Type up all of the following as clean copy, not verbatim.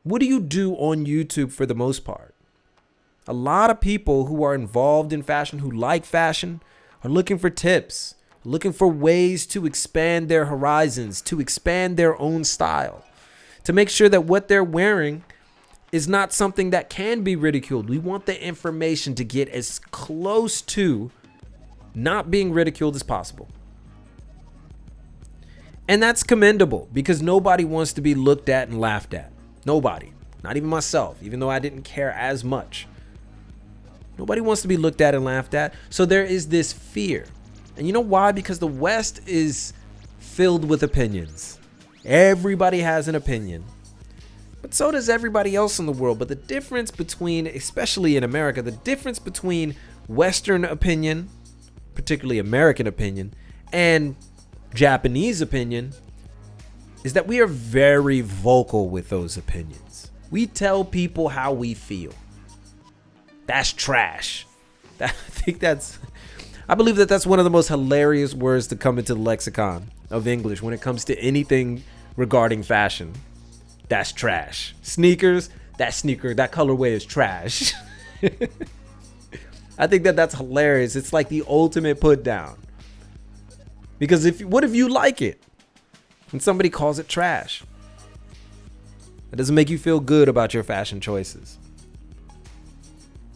What do you do on YouTube for the most part? A lot of people who are involved in fashion, who like fashion, are looking for tips, looking for ways to expand their horizons, to expand their own style, to make sure that what they're wearing is not something that can be ridiculed. We want the information to get as close to not being ridiculed as possible. And that's commendable because nobody wants to be looked at and laughed at. Nobody, not even myself, even though I didn't care as much. Nobody wants to be looked at and laughed at. So there is this fear. And you know why? Because the West is filled with opinions. Everybody has an opinion. But so does everybody else in the world. But the difference between, especially in America, the difference between Western opinion, particularly American opinion, and Japanese opinion is that we are very vocal with those opinions. We tell people how we feel. That's trash. I believe that that's one of the most hilarious words to come into the lexicon of English when it comes to anything regarding fashion. That's trash. Sneakers, that colorway is trash. I think that that's hilarious. It's like the ultimate put down. Because what if you like it and somebody calls it trash? It doesn't make you feel good about your fashion choices.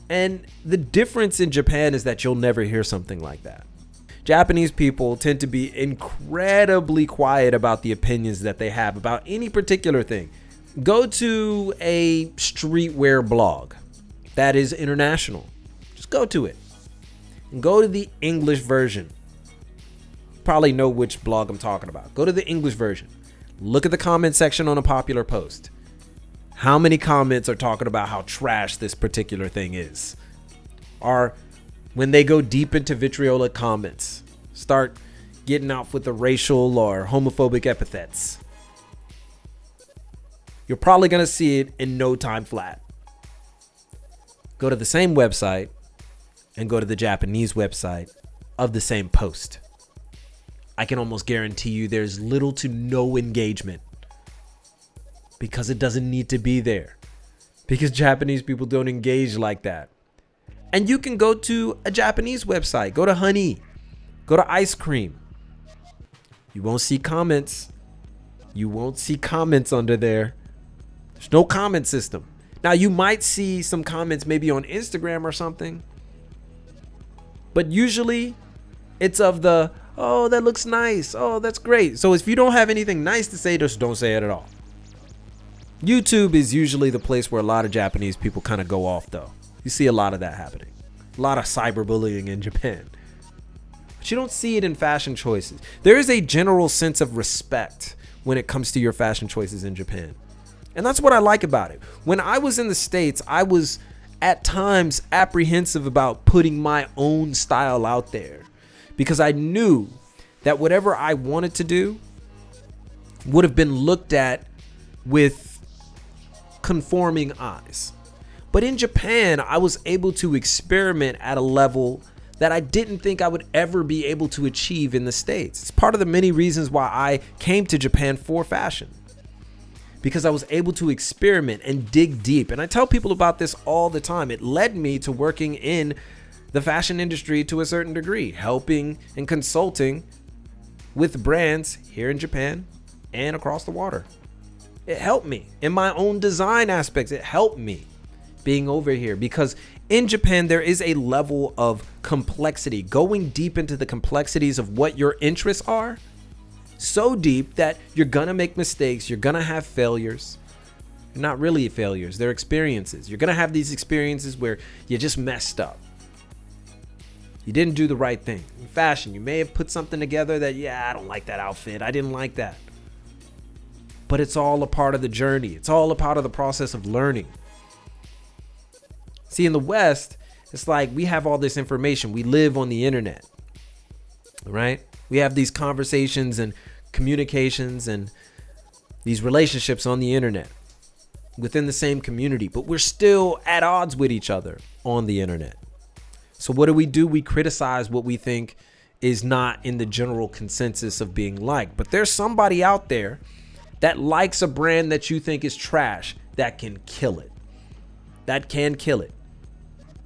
And the difference in Japan is that you'll never hear something like that. Japanese people tend to be incredibly quiet about the opinions that they have about any particular thing. Go to a streetwear blog that is international. Just go to it and go to the English version. Probably know which blog I'm talking about. Go to the English version. Look at the comment section on a popular post. How many comments are talking about how trash this particular thing is? Or when they go deep into vitriolic comments, start getting off with the racial or homophobic epithets. You're probably going to see it in no time flat. Go to the same website and go to the Japanese website of the same post. I can almost guarantee you there's little to no engagement because it doesn't need to be there, because Japanese people don't engage like that. And you can go to a Japanese website, go to Honey, go to Ice Cream. You won't see comments. You won't see comments under there. There's no comment system. Now you might see some comments maybe on Instagram or something, but usually it's of the, oh, that looks nice. Oh, that's great. So if you don't have anything nice to say, just don't say it at all. YouTube is usually the place where a lot of Japanese people kind of go off though. You see a lot of that happening. A lot of cyberbullying in Japan. But you don't see it in fashion choices. There is a general sense of respect when it comes to your fashion choices in Japan. And that's what I like about it. When I was in the States, I was at times apprehensive about putting my own style out there because I knew that whatever I wanted to do would have been looked at with conforming eyes. But in Japan, I was able to experiment at a level that I didn't think I would ever be able to achieve in the States. It's part of the many reasons why I came to Japan for fashion, because I was able to experiment and dig deep. And I tell people about this all the time. It led me to working in the fashion industry to a certain degree, helping and consulting with brands here in Japan and across the water. It helped me in my own design aspects. It helped me being over here because in Japan, there is a level of complexity, going deep into the complexities of what your interests are. So deep that you're going to make mistakes. You're going to have failures. Not really failures. They're experiences. You're going to have these experiences where you just messed up. You didn't do the right thing. In fashion, you may have put something together that, I don't like that outfit. I didn't like that. But it's all a part of the journey. It's all a part of the process of learning. See, in the West, it's like we have all this information. We live on the internet, right? We have these conversations and communications and these relationships on the internet within the same community, but we're still at odds with each other on the internet. So what do? We criticize what we think is not in the general consensus of being liked. But there's somebody out there that likes a brand that you think is trash, that can kill it. That can kill it.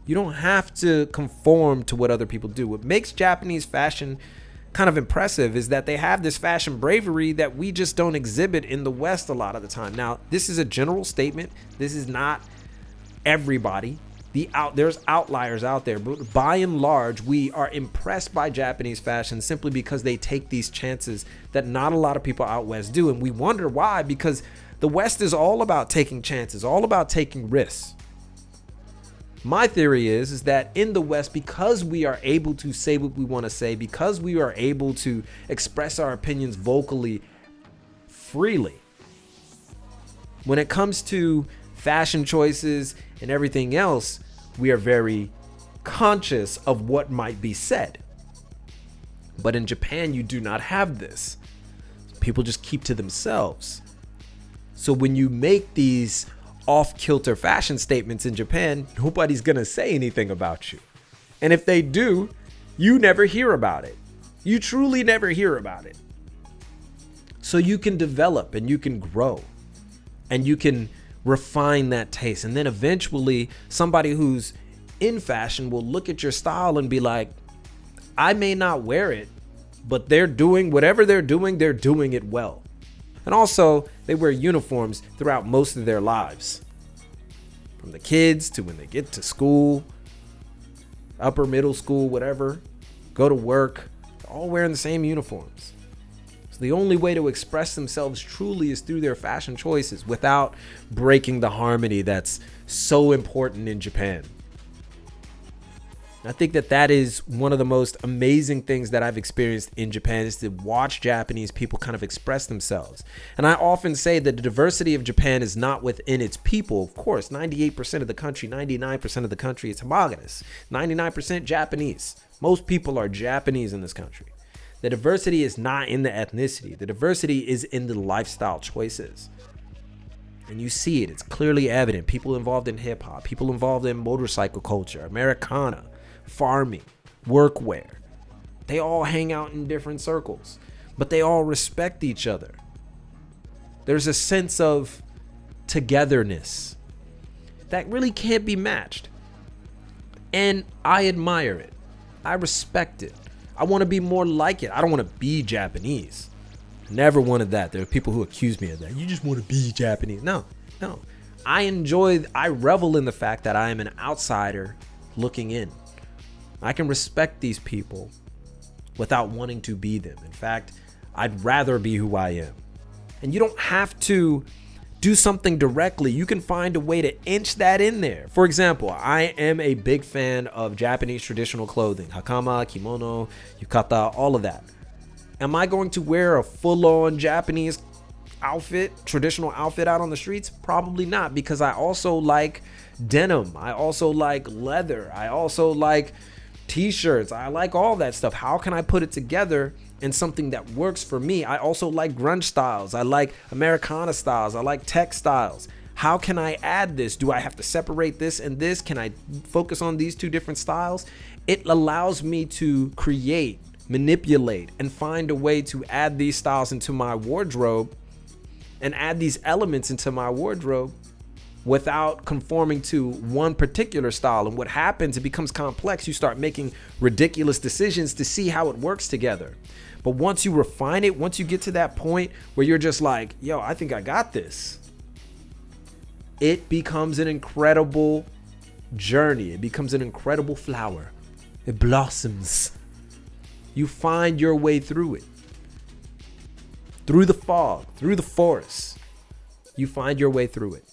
You don't have to conform to what other people do. What makes Japanese fashion kind of impressive is that they have this fashion bravery that we just don't exhibit in the West a lot of the time. Now, this is a general statement. This is not everybody. There's outliers out there, but by and large, we are impressed by Japanese fashion simply because they take these chances that not a lot of people out West do. And we wonder why, because the West is all about taking chances, all about taking risks. My theory is that in the West, because we are able to say what we want to say, because we are able to express our opinions vocally, freely, when it comes to fashion choices and everything else, we are very conscious of what might be said. But in Japan, you do not have this. People just keep to themselves. So when you make these off-kilter fashion statements in Japan, nobody's gonna say anything about you. And if they do, you never hear about it. You truly never hear about it. So you can develop and you can grow and you can refine that taste. And then eventually somebody who's in fashion will look at your style and be like, I may not wear it, but they're doing whatever they're doing it well. And also, they wear uniforms throughout most of their lives. From the kids to when they get to school, upper middle school, whatever, go to work, they're all wearing the same uniforms. So the only way to express themselves truly is through their fashion choices without breaking the harmony that's so important in Japan. I think that is one of the most amazing things that I've experienced in Japan, is to watch Japanese people kind of express themselves. And I often say that the diversity of Japan is not within its people. Of course, 98% of the country, 99% of the country is homogenous, 99% Japanese. Most people are Japanese in this country. The diversity is not in the ethnicity. The diversity is in the lifestyle choices. And you see it. It's clearly evident. People involved in hip hop, people involved in motorcycle culture, Americana, farming, workwear. They all hang out in different circles, but they all respect each other. There's a sense of togetherness that really can't be matched. And I admire it. I respect it. I want to be more like it. I don't want to be Japanese. Never wanted that. There are people who accuse me of that. You just want to be Japanese. No. I revel in the fact that I am an outsider looking in. I can respect these people without wanting to be them. In fact, I'd rather be who I am. And you don't have to do something directly. You can find a way to inch that in there. For example, I am a big fan of Japanese traditional clothing. Hakama, kimono, yukata, all of that. Am I going to wear a full-on Japanese outfit, traditional outfit out on the streets? Probably not, because I also like denim. I also like leather. I also like t-shirts. I like all that stuff. How can I put it together in something that works for me? I also like grunge styles. I like Americana styles. I like tech styles. How can I add this? Do I have to separate this and this? Can I focus on these two different styles? It allows me to create, manipulate, and find a way to add these styles into my wardrobe and add these elements into my wardrobe without conforming to one particular style. And what happens, it becomes complex. You start making ridiculous decisions to see how it works together. But once you refine it, once you get to that point where you're just like, yo, I think I got this, it becomes an incredible journey. It becomes an incredible flower. It blossoms. You find your way through it. Through the fog, through the forest, you find your way through it.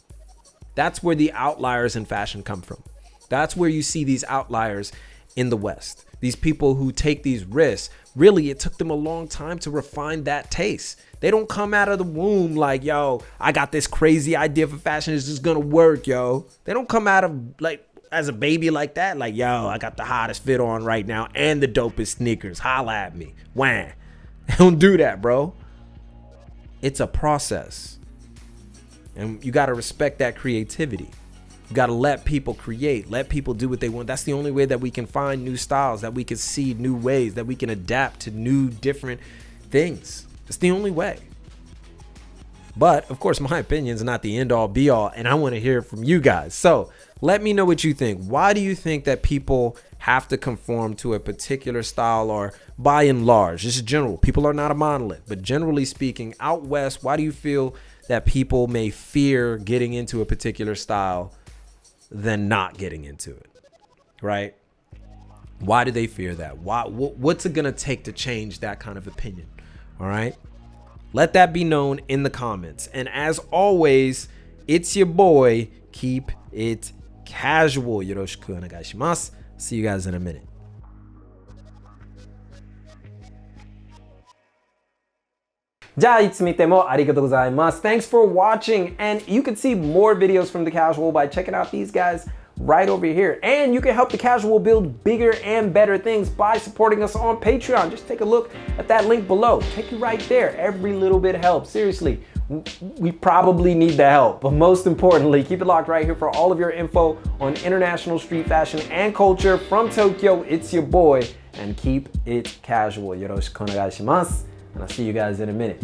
That's where the outliers in fashion come from. That's where you see these outliers in the West. These people who take these risks, really, it took them a long time to refine that taste. They don't come out of the womb like, yo, I got this crazy idea for fashion. It's just going to work, yo. They don't come out of like as a baby like that. Like, yo, I got the hottest fit on right now and the dopest sneakers. Holla at me. Wham. They don't do that, bro. It's a process. And you got to respect that creativity. You got to let people create, let people do what they want. That's the only way that we can find new styles, that we can see new ways, that we can adapt to new, different things. That's the only way. But of course, my opinion is not the end all be all, and I want to hear from you guys. So let me know what you think. Why do you think that people have to conform to a particular style, or by and large, this is general, people are not a monolith, but generally speaking, out west, why do you feel that people may fear getting into a particular style than not getting into it, right? Why do they fear that? What's it gonna take to change that kind of opinion? All right, let that be known in the comments. And as always, it's your boy, keep it casual. Yoroshiku onegai shimasu. See you guys in a minute. Thanks for watching, and you can see more videos from The Casual by checking out these guys right over here. And you can help The Casual build bigger and better things by supporting us on Patreon. Just take a look at that link below. Take you right there. Every little bit helps. Seriously, we probably need the help. But most importantly, keep it locked right here for all of your info on international street fashion and culture from Tokyo. It's your boy, and keep it casual. Yoroshiku onegai shimasu. And I'll see you guys in a minute.